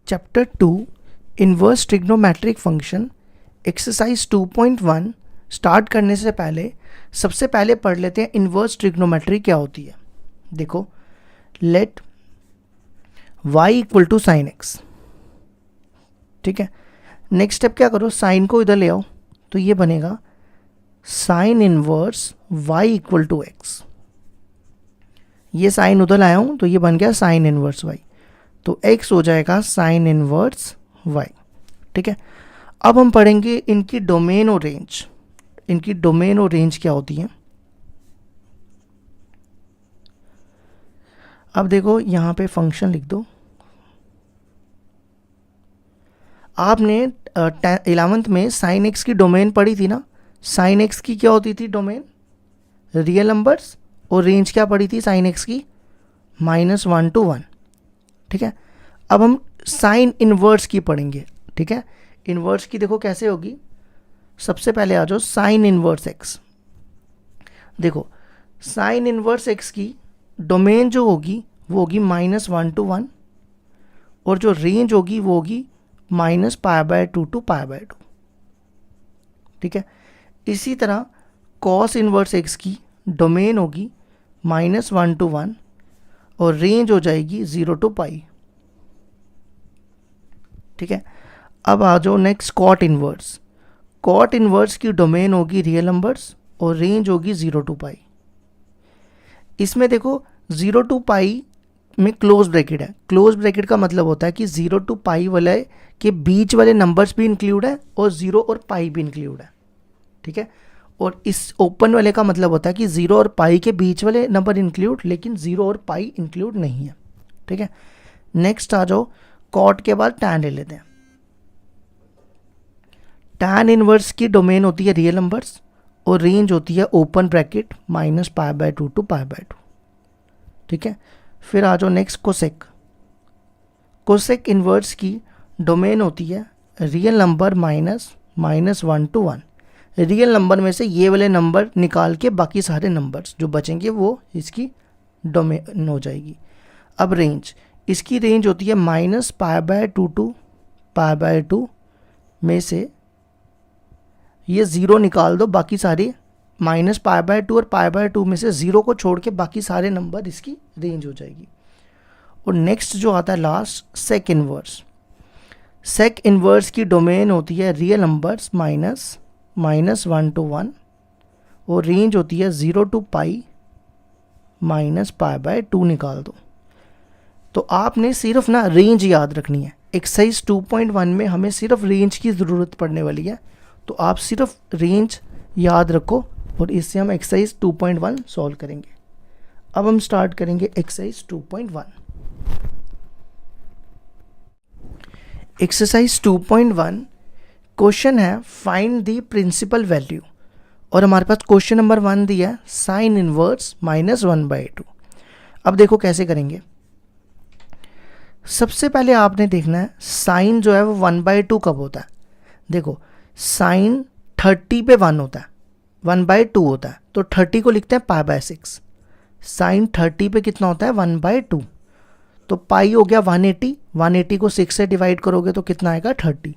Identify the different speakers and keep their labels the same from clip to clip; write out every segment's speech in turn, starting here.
Speaker 1: Chapter 2 inverse trigonometric function exercise 2.1 start करने से पहले सबसे पहले पढ़ लेते हैं इन्वर्स ट्रिग्नोमेट्री क्या होती है। देखो, let y equal to sine X, ठीक है। नेक्स्ट स्टेप क्या करो, साइन को इधर ले आओ तो ये बनेगा sine inverse y equal to X. ये साइन उधर लाया हूँ तो ये बन गया साइन इनवर्स y, तो x हो जाएगा साइन इनवर्स y, ठीक है। अब हम पढ़ेंगे इनकी डोमेन और रेंज। इनकी डोमेन और रेंज क्या होती है। अब देखो यहाँ पे फंक्शन लिख दो। आपने 11th में साइन एक्स की डोमेन पढ़ी थी ना। साइन एक्स की क्या होती थी डोमेन, रियल नंबर्स, और रेंज क्या पढ़ी थी साइन एक्स की, -1 to 1, ठीक है। अब हम साइन इनवर्स की पढ़ेंगे, ठीक है। इनवर्स की देखो कैसे होगी, सबसे पहले आ जाओ साइन इनवर्स एक्स। देखो साइन इनवर्स एक्स की डोमेन जो होगी वो होगी -1 to 1, और जो रेंज होगी वो होगी -π/2 to π/2, ठीक है। इसी तरह कॉस इनवर्स एक्स की डोमेन होगी -1 to 1 और रेंज हो जाएगी 0 to π, ठीक है। अब आ जाओ next cot inverse. Cot inverse की डोमेन होगी रियल नंबर्स और रेंज होगी 0 to π। इसमें देखो 0 to π में क्लोज ब्रैकेट है। क्लोज ब्रैकेट का मतलब होता है कि 0 to π वाले के बीच वाले नंबर्स भी इंक्लूड है और 0 और π भी इंक्लूड है, ठीक है। और इस ओपन वाले का मतलब होता है कि 0 और π के बीच वाले नंबर इंक्लूड, लेकिन 0 और π इंक्लूड नहीं है, ठीक है। नेक्स्ट आ जाओ कॉट के बाद टैन ले लेते हैं। टैन इनवर्स की डोमेन होती है रियल नंबर्स और रेंज होती है ओपन ब्रैकेट -π/2 to π/2, ठीक है। फिर आ जाओ नेक्स्ट कोसेक। कोसेक इनवर्स की डोमेन होती है real number -1 to 1। Real number में से ये वाले नंबर निकाल के बाकी सारे नंबर्स जो बचेंगे वो इसकी डोमेन हो जाएगी। अब रेंज, इसकी रेंज होती है -π/2 to π/2 में से ये 0 निकाल दो, बाकी सारे -π/2 और π/2 में से 0 को छोड़ के बाकी सारे नंबर इसकी रेंज हो जाएगी। और नेक्स्ट जो आता है last, sec inverse. Sec inverse की डोमेन होती है रियल नंबर्स -1 to 1 और रेंज होती है 0 to π -π/2 निकाल दो। तो आपने सिर्फ ना रेंज याद रखनी है। एक्सरसाइज 2.1 में हमें सिर्फ रेंज की ज़रूरत पड़ने वाली है, तो आप सिर्फ रेंज याद रखो और इससे हम एक्सरसाइज 2.1 सॉल्व करेंगे। अब हम स्टार्ट करेंगे एक्सरसाइज 2.1। एक्सरसाइज 2.1 क्वेश्चन है फाइंड द प्रिंसिपल वैल्यू, और हमारे पास क्वेश्चन नंबर 1 दिया है साइन इनवर्स -1/2। अब देखो कैसे करेंगे। सबसे पहले आपने देखना है साइन जो है वो 1/2 कब होता है। देखो साइन 30 पे 1 होता है, 1/2 होता है, तो 30 को लिखते हैं π/6। साइन 30 पे कितना होता है 1/2, तो पाई हो गया 180। 180 को 6 से डिवाइड करोगे तो कितना आएगा 30,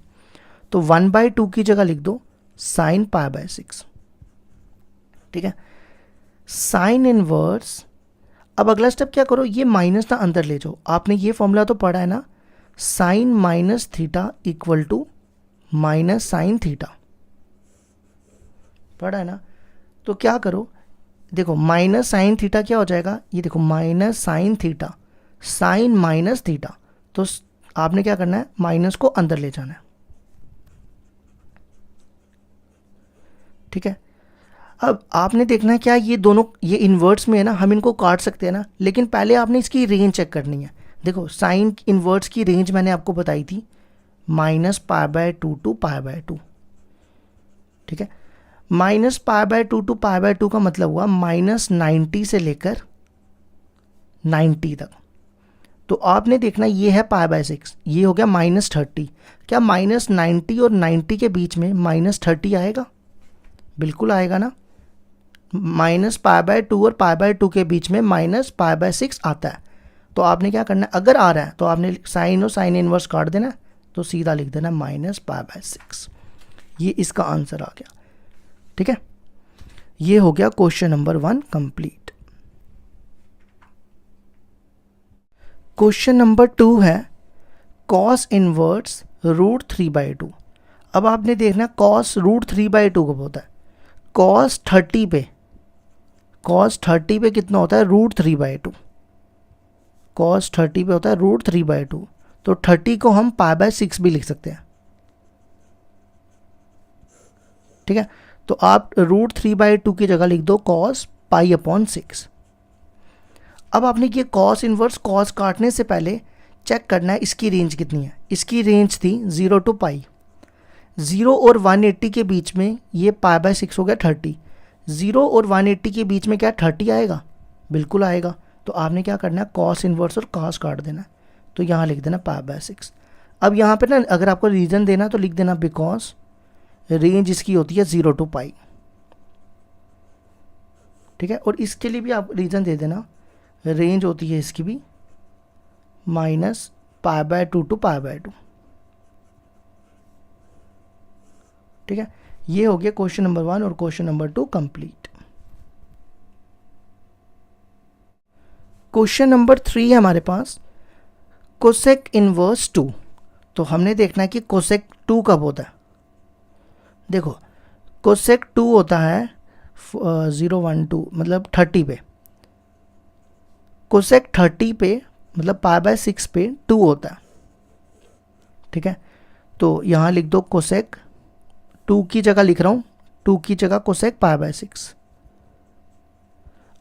Speaker 1: तो 1/2 की जगह लिख दो साइन π/6, ठीक है। साइन इनवर्स, अब अगला स्टेप क्या करो, ये माइनस ना अंदर ले जाओ। आपने ये फॉर्मूला तो पढ़ा है ना, साइन -θ इक्वल टू -sin θ, पढ़ा है ना। तो क्या करो, देखो -sin θ क्या हो जाएगा, ये देखो -sin θ, साइन -θ, तो आपने क्या करना है माइनस को अंदर ले जाना है, ठीक है। अब आपने देखना है क्या ये दोनों ये इन्वर्ट्स में है ना, हम इनको काट सकते हैं ना, लेकिन पहले आपने इसकी रेंज चेक करनी है। देखो साइन इन्वर्ट्स की रेंज मैंने आपको बताई थी -π/2 to π/2, ठीक है। -π/2 to π/2 का मतलब हुआ -90 से लेकर 90 तक। तो आपने देखना ये है π/6, ये हो गया -30। क्या -90 और 90 के बीच में -30 आएगा? बिल्कुल आएगा ना। -π/2 और π/2 के बीच में -π/6 आता है, तो आपने क्या करना है, अगर आ रहा है तो आपने साइन और साइन इनवर्स काट देना है, तो सीधा लिख देना -π/6। ये इसका आंसर आ गया। ठीक है, ये हो गया question number 1 complete. Question number 2 है cos इनवर्स √3/2। अब आपने देखना cos √3/2 कब होता है, cos 30 पे कितना होता है, √3/2। cos 30 पे होता है √3/2, तो 30 को हम π/6 भी लिख सकते हैं। ठीक है, तो आप √3/2 की जगह लिख दो cos π/6। अब आपने ये cos इनवर्स cos काटने से पहले चेक करना है इसकी रेंज कितनी है। इसकी रेंज थी 0 to π। 0 और 180 के बीच में ये π/6 हो गया 30। 0 और 180 के बीच में क्या 30 आएगा, बिल्कुल आएगा। तो आपने क्या करना है, cos इनवर्स और cos काट देना है, तो यहाँ लिख देना π/6। अब यहाँ पे ना अगर आपको रीज़न देना तो लिख देना बिकॉज रेंज इसकी होती है 0 to π। ठीक है, और इसके लिए भी आप रीज़न दे देना, रेंज होती है इसकी भी -π/2 to π/2। ठीक है, ये हो गया क्वेश्चन नंबर 1 और question number 2 complete. Question number 3 है हमारे पास कोसेक इनवर्स 2। तो हमने देखना है कि कोसेक 2 कब होता है। देखो कोसेक 2 होता है 0 1 2 मतलब 30 पे। कोसेक 30 पे मतलब π/6 पे 2 होता है। ठीक है, तो यहाँ लिख दो कोसेक 2 की जगह लिख रहा हूँ, 2 की जगह कोसेक π/6।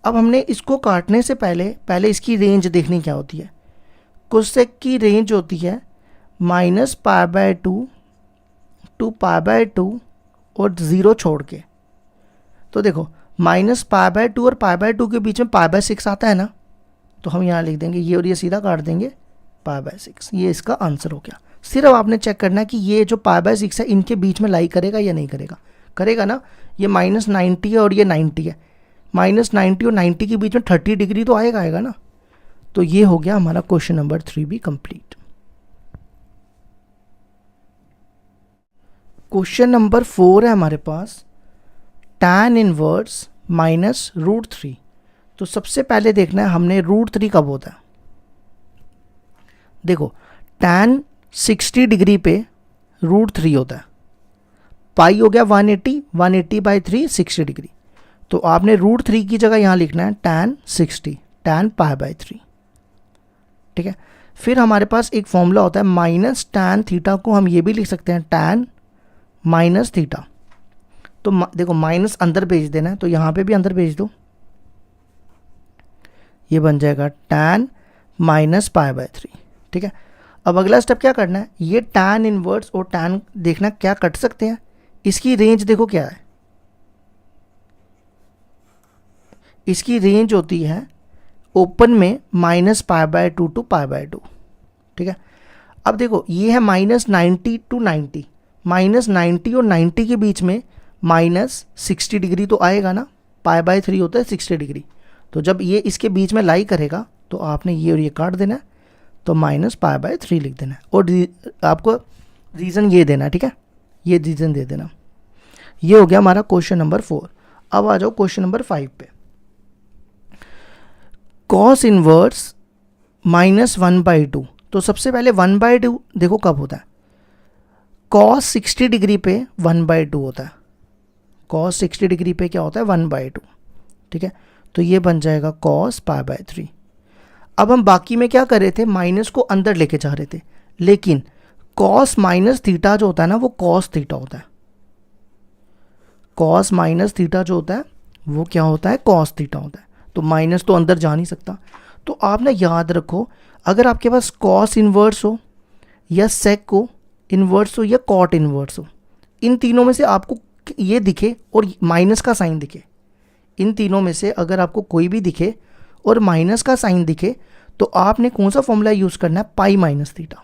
Speaker 1: अब हमने इसको काटने से पहले इसकी रेंज देखनी क्या होती है। कोसेक की रेंज होती है -π/2 to π/2 और 0 छोड़ के। तो देखो -π/2 और π/2 के बीच में π/6 आता है ना, तो हम यहाँ लिख देंगे ये और ये सीधा काट देंगे π/6। ये इसका आंसर हो गया। सिर्फ आपने चेक करना है कि ये जो π/6 है इनके बीच में लाई करेगा या नहीं करेगा, करेगा ना। ये -90 है और ये 90 है, -90 और 90 के बीच में 30 डिग्री तो आएगा ना। तो ये हो गया हमारा क्वेश्चन नंबर 3 भी कंप्लीट। क्वेश्चन नंबर 4 है हमारे पास tan इनवर्स -√3। तो सबसे पहले देखना है हमने √3 कब होता है। देखो tan 60 डिग्री पे √3 होता है, पाई हो गया 180/3 60 डिग्री। तो आपने √3 की जगह यहाँ लिखना है tan 60 tan π/3। ठीक है, फिर हमारे पास एक फॉर्मूला होता है -tan थीटा को हम ये भी लिख सकते हैं tan -θ। तो देखो माइनस अंदर भेज देना है, तो यहाँ पे भी अंदर भेज दो, ये बन जाएगा tan -π/3। ठीक है, अब अगला स्टेप क्या करना है, ये tan इनवर्स और tan देखना क्या कट सकते हैं। इसकी रेंज देखो क्या है, इसकी रेंज होती है ओपन में -π/2 to π/2। ठीक है, अब देखो ये है -90 to 90, -90 और 90 के बीच में -60 डिग्री तो आएगा ना, π/3 होता है 60 डिग्री। तो जब ये इसके बीच में लाई करेगा तो आपने ये और ये काट देना है, तो -π/3 लिख देना है और आपको रीज़न ये देना है। ठीक है, ये रीज़न दे देना। ये हो गया हमारा क्वेश्चन नंबर 4। अब आ जाओ क्वेश्चन नंबर 5 पे। cos inverse -1/2। तो सबसे पहले 1/2 देखो कब होता है, cos 60 डिग्री पे 1/2 होता है। cos 60 डिग्री पे क्या होता है 1/2। ठीक है, तो ये बन जाएगा cos π/3। अब हम बाकी में क्या कर रहे थे, माइनस को अंदर लेके जा रहे थे, लेकिन cos -θ जो होता है ना वो cos θ होता है। cos -θ जो होता है वो क्या होता है, cos θ होता है। तो माइनस तो अंदर जा नहीं सकता। तो आप ना याद रखो, अगर आपके पास cos इनवर्स हो या sec हो इनवर्स हो या cot इनवर्स हो, इन तीनों में से आपको ये दिखे और माइनस का साइन दिखे, इन तीनों में से अगर आपको कोई भी दिखे और माइनस का साइन दिखे, तो आपने कौन सा फॉर्मूला यूज़ करना है, पाई माइनस थीटा।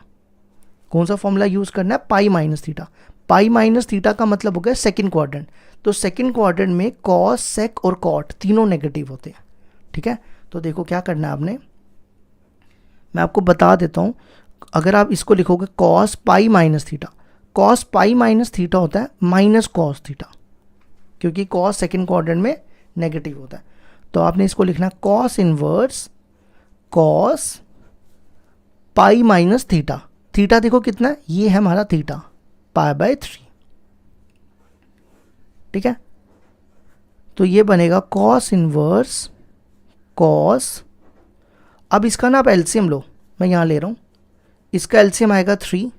Speaker 1: कौन सा फॉर्मूला यूज़ करना है, pi minus theta. Pi minus theta का मतलब हो गया सेकंड क्वाड्रेंट। तो सेकंड क्वाड्रेंट में कॉस, सेक और कॉट तीनों नेगेटिव होते हैं। ठीक है, तो देखो क्या करना है आपने, मैं आपको बता देता हूँ, अगर आप इसको लिखोगे cos pi minus theta, cos pi minus theta होता है माइनस कॉस थीटा, क्योंकि कॉस सेकेंड क्वाड्रेंट में नेगेटिव होता है। तो आपने इसको लिखना cos inverse cos pi minus theta. Theta देखो कितना है, ये है हमारा थीटा π/3, ठीक है। तो ये बनेगा कॉस इनवर्स कॉस, अब इसका ना आप एलसीएम लो, मैं यहाँ ले रहा हूँ, इसका एलसीएम आएगा 3,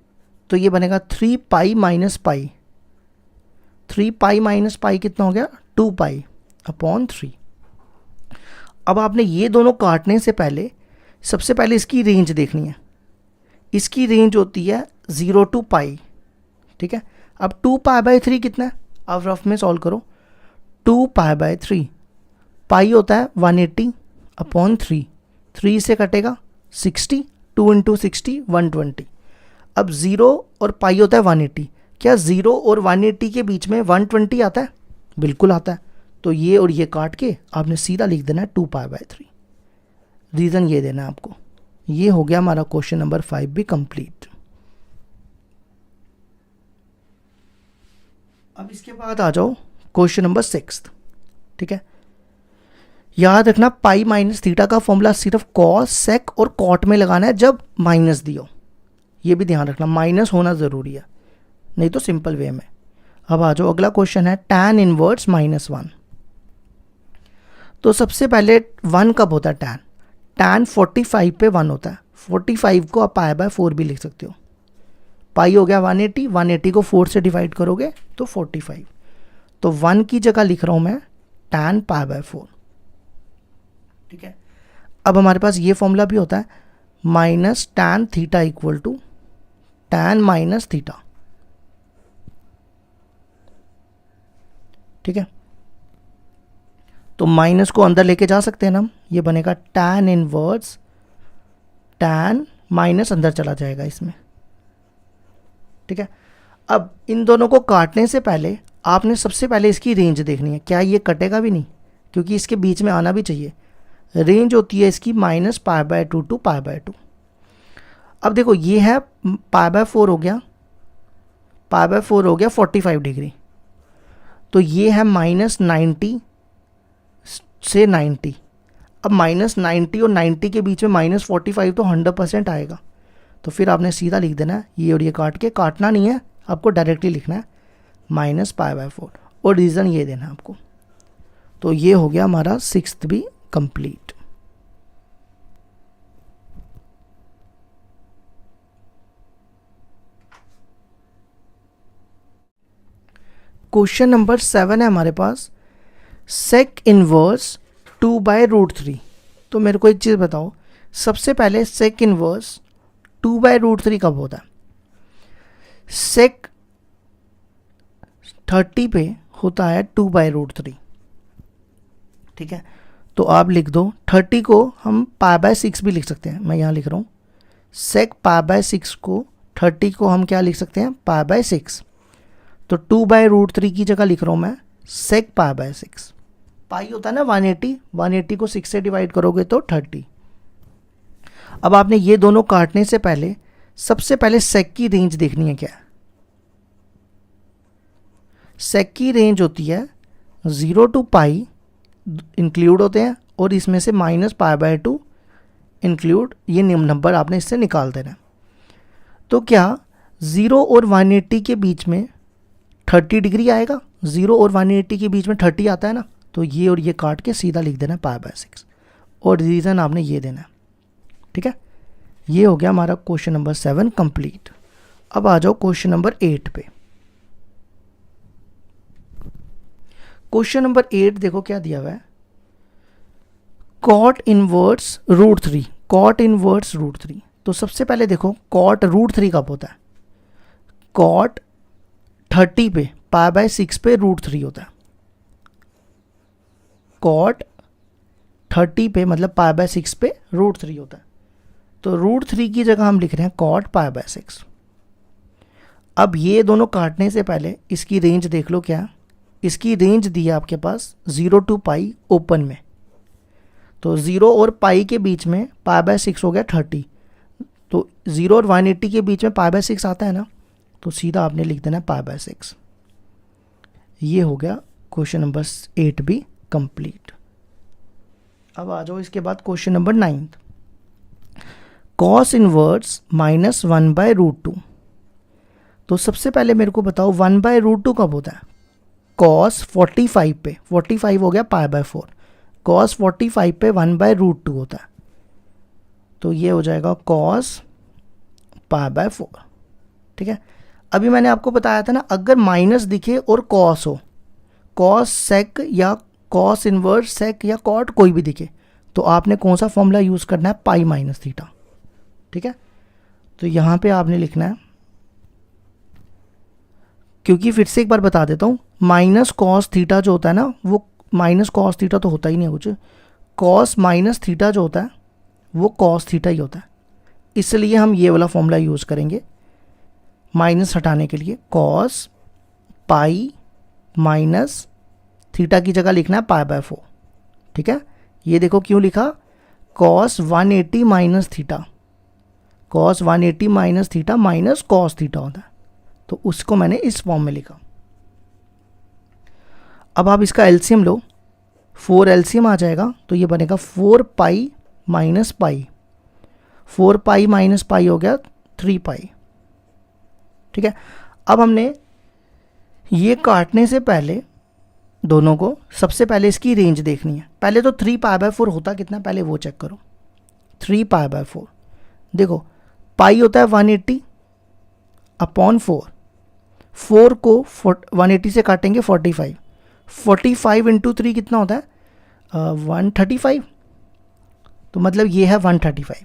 Speaker 1: तो ये बनेगा 3 pi minus pi, 3 pi minus pi कितना हो गया 2 पाई अपॉन 3। अब आपने ये दोनों काटने से पहले सबसे पहले इसकी रेंज देखनी है। इसकी रेंज होती है 0 to पाई, ठीक है। अब 2 π/3 कितना है, अब रफ में सॉल्व करो, 2 π/3, पाई होता है 180 अपॉन 3, 3 से कटेगा 60, 2 इंटू 60 120। अब 0 और पाई होता है 180, क्या 0 और 180 के बीच में 120 आता है, बिल्कुल आता है। तो ये और ये काट के आपने सीधा लिख देना है 2 π/3, रीज़न ये देना है आपको। ये हो गया हमारा क्वेश्चन नंबर 5 भी कंप्लीट। अब इसके बाद आ जाओ क्वेश्चन नंबर 6, ठीक है। याद रखना पाई माइनस थीटा का फॉर्मूला सिर्फ कॉस सेक और कॉट में लगाना है जब माइनस दियो, ये भी ध्यान रखना, माइनस होना ज़रूरी है, नहीं तो सिंपल वे में। अब आ जाओ अगला क्वेश्चन है tan इनवर्स -1। तो सबसे पहले 1 कब होता है tan, tan 45 पे 1 होता है, 45 को आप π/4 भी लिख सकते हो, पाई हो गया 180, 180 को 4 से डिवाइड करोगे तो 45, तो 1 की जगह लिख रहा हूँ मैं tan π/4, ठीक है। अब हमारे पास ये फॉर्मूला भी होता है minus tan theta equal to tan minus theta, ठीक है। तो माइनस को अंदर लेके जा सकते हैं ना हम, ये बनेगा tan इनवर्स, tan माइनस अंदर चला जाएगा इसमें, ठीक है। अब इन दोनों को काटने से पहले आपने सबसे पहले इसकी रेंज देखनी है, क्या ये कटेगा भी नहीं, क्योंकि इसके बीच में आना भी चाहिए। रेंज होती है इसकी -π/2 to π/2। अब देखो ये है π/4 हो गया, π/4 हो गया 45 डिग्री, तो ये है -90 से 90। अब -90 और 90 के बीच में -45 तो 100% आएगा, तो फिर आपने सीधा लिख देना है, ये और ये काट के, काटना नहीं है आपको, डायरेक्टली लिखना है -π/4 और रीज़न ये देना है आपको। तो ये हो गया हमारा 6th भी कंप्लीट। क्वेश्चन नंबर 7 है हमारे पास, सेक इनवर्स 2/√3। तो मेरे को एक चीज़ बताओ, सबसे पहले सेक इनवर्स 2/√3 कब होता है, सेक 30 पे होता है 2/√3, ठीक है। तो आप लिख दो 30 को हम π/6 भी लिख सकते हैं, मैं यहाँ लिख रहा हूँ सेक π/6 को, 30 को हम क्या लिख सकते हैं π/6, तो 2/√3 की जगह लिख रहा हूँ मैं सेक π/6। पाई होता है ना 180, 180 को 6 से डिवाइड करोगे तो 30। अब आपने ये दोनों काटने से पहले सबसे पहले सेक की रेंज देखनी है, क्या सेक की रेंज होती है 0 to पाई इंक्लूड होते हैं, और इसमें से -π/2 इंक्लूड, ये नंबर आपने इससे निकाल देना है। तो क्या 0 और 180 के बीच में 30 डिग्री आएगा, 0 और 180 के बीच में 30 आता है ना, तो ये और ये काट के सीधा लिख देना π/6, और रीज़न आपने ये देना है, ठीक है। ये हो गया हमारा क्वेश्चन नंबर 7 कंप्लीट। अब आ जाओ क्वेश्चन नंबर 8 पे। क्वेश्चन नंबर 8 देखो क्या दिया हुआ है, कॉट इनवर्स √3, कॉट इनवर्स √3। तो सबसे पहले देखो कॉट √3 कब होता है, कॉट 30 पे π/6 पे √3 होता है, कॉट 30 पे मतलब π/6 पे √3 होता है, तो √3 की जगह हम लिख रहे हैं कॉट π/6। अब ये दोनों काटने से पहले इसकी रेंज देख लो, क्या इसकी रेंज दी है आपके पास 0 to पाई ओपन में, तो 0 और पाई के बीच में π/6 हो गया 30, तो 0 और 180 के बीच में π/6 आता है ना, तो सीधा आपने लिख देना π/6। ये हो गया क्वेश्चन नंबर 8 भी कंप्लीट। अब आ जाओ इसके बाद क्वेश्चन नंबर 9, cos इनवर्स -1/√2। तो सबसे पहले मेरे को बताओ 1/√2 कब होता है? cos 45 पे, 45 हो गया π/4, cos 45 पे 1/√2 होता है, तो ये हो जाएगा cos π/4। ठीक है, अभी मैंने आपको बताया था ना, अगर माइनस दिखे और cos हो, cos sec या cos इनवर्स sec या cot कोई भी दिखे, तो आपने कौन सा फॉर्मूला यूज़ करना है? Pi minus theta. ठीक है, तो यहाँ पे आपने लिखना है, क्योंकि फिर से एक बार बता देता हूँ, माइनस कॉस थीटा जो होता है ना, वो माइनस कॉस थीटा तो होता ही नहीं है कुछ, कॉस माइनस थीटा जो होता है वो कॉस थीटा ही होता है, इसलिए हम ये वाला फॉर्मूला यूज़ करेंगे माइनस हटाने के लिए। कॉस पाई माइनस थीटा की जगह लिखना है π/4। ठीक है, ये देखो क्यों लिखा, cos 180 minus theta, cos 180 minus theta minus cos theta होता है, तो उसको मैंने इस फॉर्म में लिखा। अब आप इसका एलसीएम लो, 4 एलसीएम आ जाएगा, तो ये बनेगा 4 pi minus pi, 4 pi minus pi हो गया 3 पाई। ठीक है, अब हमने ये काटने से पहले दोनों को, सबसे पहले इसकी रेंज देखनी है। पहले तो 3 π/4 होता कितना, पहले वो चेक करो। 3 π/4 देखो, पाई होता है 180 अपॉन 4, 4 को 180 से काटेंगे 45, 45 इंटू 3 कितना होता है? 135, तो मतलब ये है 135।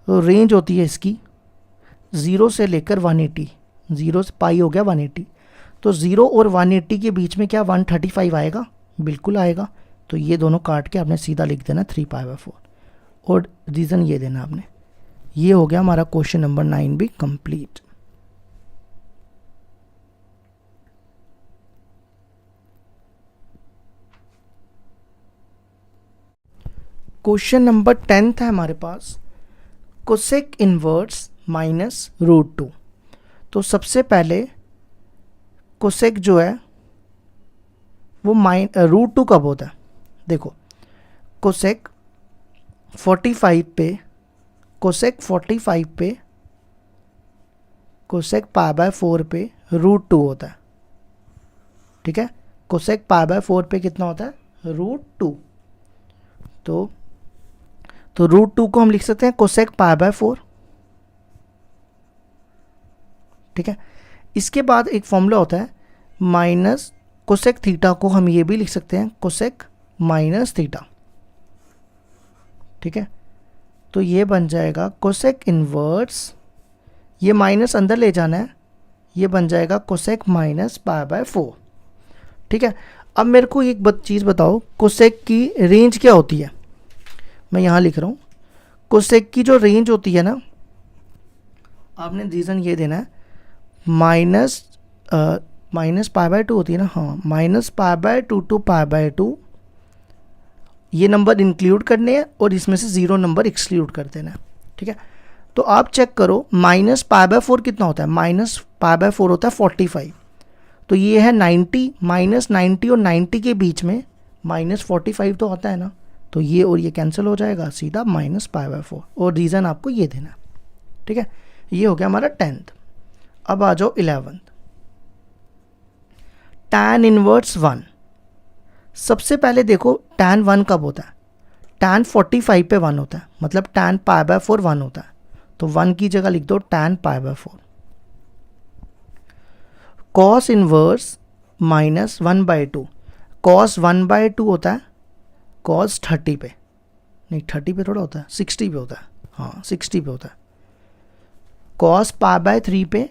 Speaker 1: तो रेंज होती है इसकी 0 से लेकर 180, 0 से पाई हो गया 180, तो 0 और 180 के बीच में क्या 135 आएगा? बिल्कुल आएगा। तो ये दोनों काट के आपने सीधा लिख देना 3 π/4, और रीज़न ये देना आपने। ये हो गया हमारा क्वेश्चन नंबर 9 भी कंप्लीट। क्वेश्चन नंबर 10 है हमारे पास, कोसेक इनवर्स -√2। तो सबसे पहले कोसेक जो है वो √2 कब होता है? देखो, कोसेक 45 पे, कोसेक 45 पे, कोसेक π/4 पे √2 होता है। ठीक है, कोसेक π/4 पे कितना होता है? √2। तो √2 को हम लिख सकते हैं कोसेक π/4। ठीक है, इसके बाद एक फॉर्मूला होता है माइनस कोसेक थीटा, को हम ये भी लिख सकते हैं कोसेक माइनस थीटा। ठीक है, तो ये बन जाएगा कोसेक इनवर्स, ये माइनस अंदर ले जाना है, ये बन जाएगा कोसेक माइनस π/4। ठीक है, अब मेरे को एक चीज़ बताओ, कोसेक की रेंज क्या होती है? मैं यहाँ लिख रहा हूँ, कोसेक की जो रेंज होती है ना, आपने रीज़न ये देना है, माइनस π/2 होती है ना, हाँ, -π/2 टू π/2, ये नंबर इंक्लूड करने हैं और इसमें से 0 नंबर एक्सक्लूड कर देना है। ठीक है, तो आप चेक करो -π/4 कितना होता है? -π/4 होता है 45, तो ये है 90, -90 और 90 के बीच में -45 तो आता है ना, तो ये और ये कैंसिल हो जाएगा, सीधा -π/4, और रीज़न आपको ये देना। ठीक है, ये हो गया हमारा 10th। अब आ जाओ 11th, tan इनवर्स 1। सबसे पहले देखो tan 1 कब होता है? tan 45 पे 1 होता है, मतलब tan π/4 1 होता है, तो 1 की जगह लिख दो tan π/4। cos इनवर्स -1/2, cos 1/2 होता है cos 30 पे, नहीं 30 पे थोड़ा होता है, 60 पे होता है, हाँ 60 पे होता है। cos π/3 पे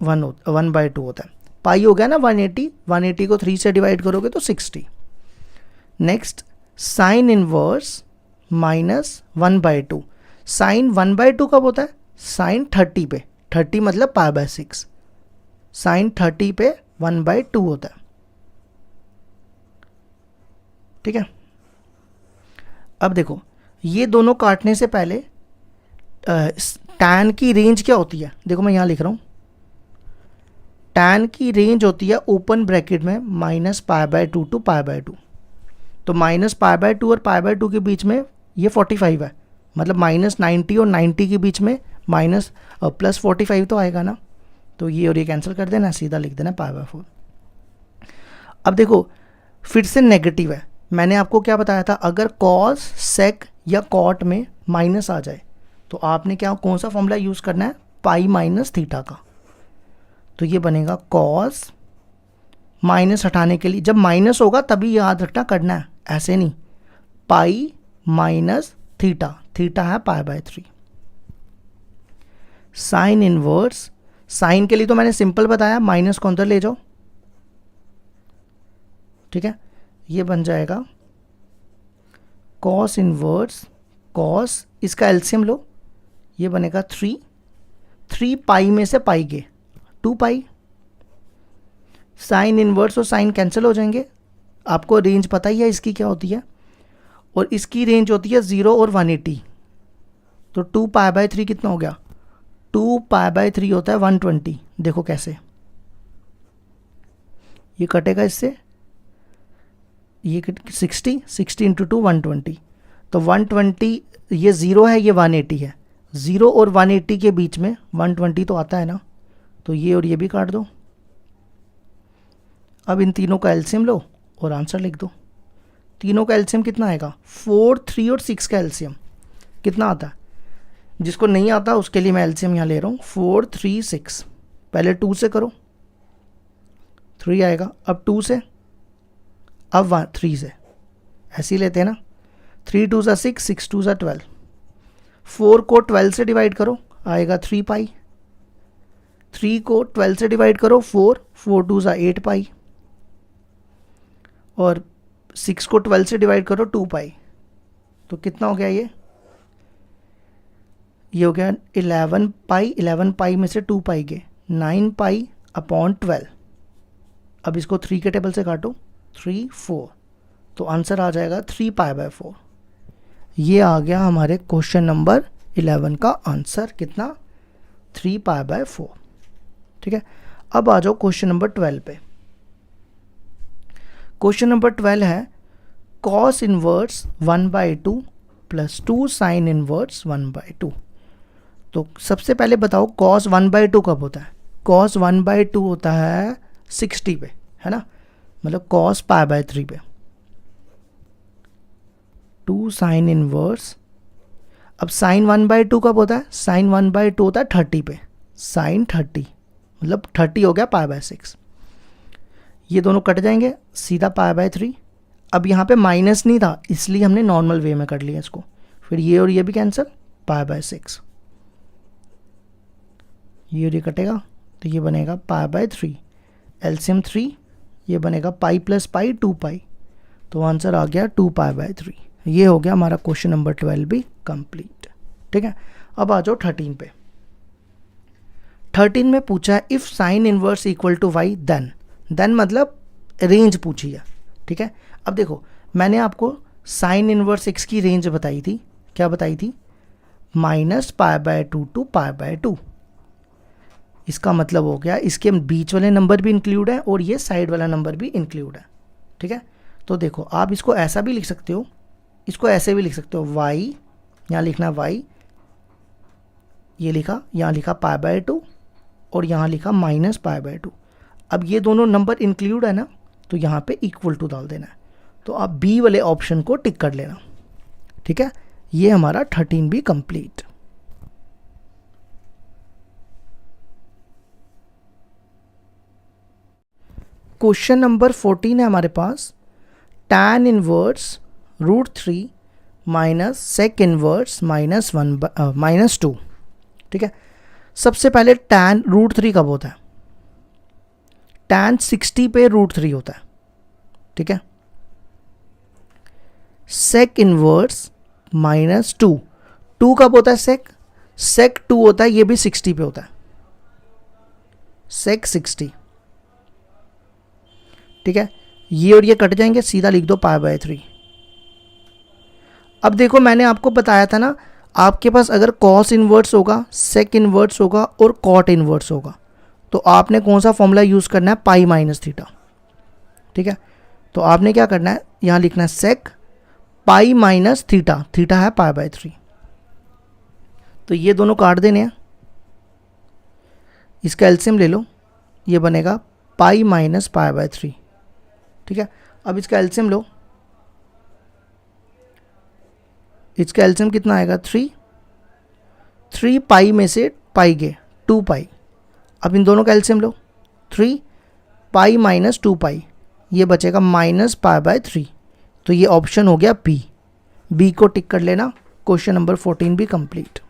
Speaker 1: 1/2 होता है, पाई हो गया ना 180, 180 को 3 से डिवाइड करोगे तो 60। नेक्स्ट साइन इनवर्स -1/2, साइन 1/2 कब होता है? साइन 30 पे, 30 मतलब π/6, साइन 30 पे 1/2 होता है। ठीक है, अब देखो ये दोनों काटने से पहले टैन की रेंज क्या होती है, देखो मैं यहाँ लिख रहा हूँ, टैन की रेंज होती है ओपन ब्रैकेट में -π/2 टू π/2। तो -π/2 और π/2 के बीच में ये 45 है, मतलब -90 और 90 के बीच में +45 तो आएगा ना। तो ये और ये कैंसिल कर देना, सीधा लिख देना π/4। अब देखो फिर से नेगेटिव है, मैंने आपको क्या बताया था, अगर कॉस सेक या कॉट में माइनस आ जाए तो आपने क्या कौन सा फॉर्मूला यूज़ करना है, पाई माइनस थीटा का। तो ये बनेगा कॉस, माइनस हटाने के लिए जब माइनस होगा तभी याद रखना करना है, ऐसे नहीं, पाई माइनस थीटा, थीटा है π/3। साइन इनवर्स, साइन के लिए तो मैंने सिंपल बताया, माइनस को अंदर ले जाओ, ठीक है, ये बन जाएगा कॉस इनवर्स, कॉस इसका एलसीएम लो, ये बनेगा 3 पाई में से पाई गए 2 पाई। साइन इनवर्स और साइन कैंसिल हो जाएंगे, आपको रेंज पता ही है इसकी क्या होती है, और इसकी रेंज होती है 0 और 180। तो 2 π/3 कितना हो गया, 2 π/3 होता है 120। देखो कैसे ये कटेगा इससे, ये 60 इंटू 2 120। तो 120, ये 0 है, ये 180 है, 0 और 180 के बीच में 120 तो आता है ना, तो ये और ये भी काट दो। अब इन तीनों का एलसीएम लो और आंसर लिख दो। तीनों का एलसीएम कितना आएगा, 4, 3 और 6 का एलसीएम कितना आता है, जिसको नहीं आता उसके लिए मैं एलसीएम यहाँ ले रहा हूँ, 4, 3, 6। पहले 2 से करो, 3 आएगा, अब 2 से, अब 3 से, ऐसे ही लेते हैं ना, 3 2 ज़ा 6, 6 2 ज़ा 12। 4 को 12 से डिवाइड करो, आएगा 3 पाई। 3 को 12 से डिवाइड करो 4, 4 2 ज़ा 8 पाई। और 6 को 12 से डिवाइड करो 2 पाई। तो कितना हो गया ये हो गया 11 पाई। 11 पाई में से 2 पाई गए 9 पाई अपॉन 12। अब इसको 3 के टेबल से काटो, 3 4, तो आंसर आ जाएगा 3 π/4। ये आ गया हमारे क्वेश्चन नंबर 11 का आंसर, कितना, 3 π/4। ठीक है, अब आ जाओ क्वेश्चन नंबर 12 पे। क्वेश्चन नंबर 12 है cos inverse 1/2 plus 2 sine inverse 1/2। तो सबसे पहले बताओ कॉस 1/2 कब होता है, कॉस 1/2 होता है 60 पे, है ना, मतलब कॉस π/3 पे। 2 साइन इनवर्स, अब साइन 1/2 कब होता है, साइन 1/2 होता है 30 पे, साइन 30 मतलब 30 हो गया π/6। ये दोनों कट जाएंगे, सीधा π/3। अब यहाँ पे माइनस नहीं था इसलिए हमने नॉर्मल वे में कर लिया इसको, फिर ये और ये भी कैंसिल, π/6। ये और ये कटेगा तो ये बनेगा π/3, एलसीएम 3, ये बनेगा पाई प्लस पाई 2 पाई, तो आंसर आ गया 2 π/3। ये हो गया हमारा क्वेश्चन नंबर 12 भी कंप्लीट। ठीक है, अब आ जाओ 13 पे। 13 में पूछा है if sine inverse equal to Y then मतलब रेंज पूछी है। ठीक है, अब देखो मैंने आपको साइन इनवर्स x की रेंज बताई थी, क्या बताई थी, -π/2 टू π/2। इसका मतलब हो गया इसके बीच वाले नंबर भी इंक्लूड है और ये साइड वाला नंबर भी इंक्लूड है। ठीक है, तो देखो आप इसको ऐसा भी लिख सकते हो, इसको ऐसे भी लिख सकते हो, y, यहाँ लिखना y, ये लिखा, यहाँ लिखा π/2 और यहाँ लिखा -π/2। अब ये दोनों नंबर इंक्लूड है ना, तो यहाँ पे इक्वल टू डाल देना है, तो आप बी वाले ऑप्शन को टिक कर लेना। ठीक है, ये हमारा 13 भी कंप्लीट। क्वेश्चन नंबर 14 है हमारे पास, tan inverse √3 minus sec inverse -2। ठीक है, सबसे पहले tan √3 कब होता है, tan 60 पे √3 होता है। ठीक है, सेक इनवर्स -2 कब होता है, सेक 2 होता है, ये भी 60 पे होता है, सेक 60। ठीक है, ये और ये कट जाएंगे, सीधा लिख दो π/3। अब देखो मैंने आपको बताया था ना, आपके पास अगर कॉस इन्वर्स होगा, सेक इन्वर्स होगा और कॉट इन्वर्स होगा, तो आपने कौन सा फॉर्मूला यूज़ करना है, पाई माइनस थीटा। ठीक है, तो आपने क्या करना है, यहाँ लिखना है सेक पाई माइनस थीटा, थीटा है पाई बाय 3। तो ये दोनों काट देने हैं, इसका एलसीएम ले लो, ये बनेगा पाई माइनस पाई बाय 3। ठीक है, अब इसका एलसीएम लो, इसका एलसीएम कितना आएगा, 3 पाई में से पाई गए 2 पाई। अब इन दोनों का एलसीएम लो, 3 पाई माइनस 2 पाई, ये बचेगा माइनस पाई बाय 3। तो ये ऑप्शन हो गया बी को टिक कर लेना। क्वेश्चन नंबर 14 भी कंप्लीट।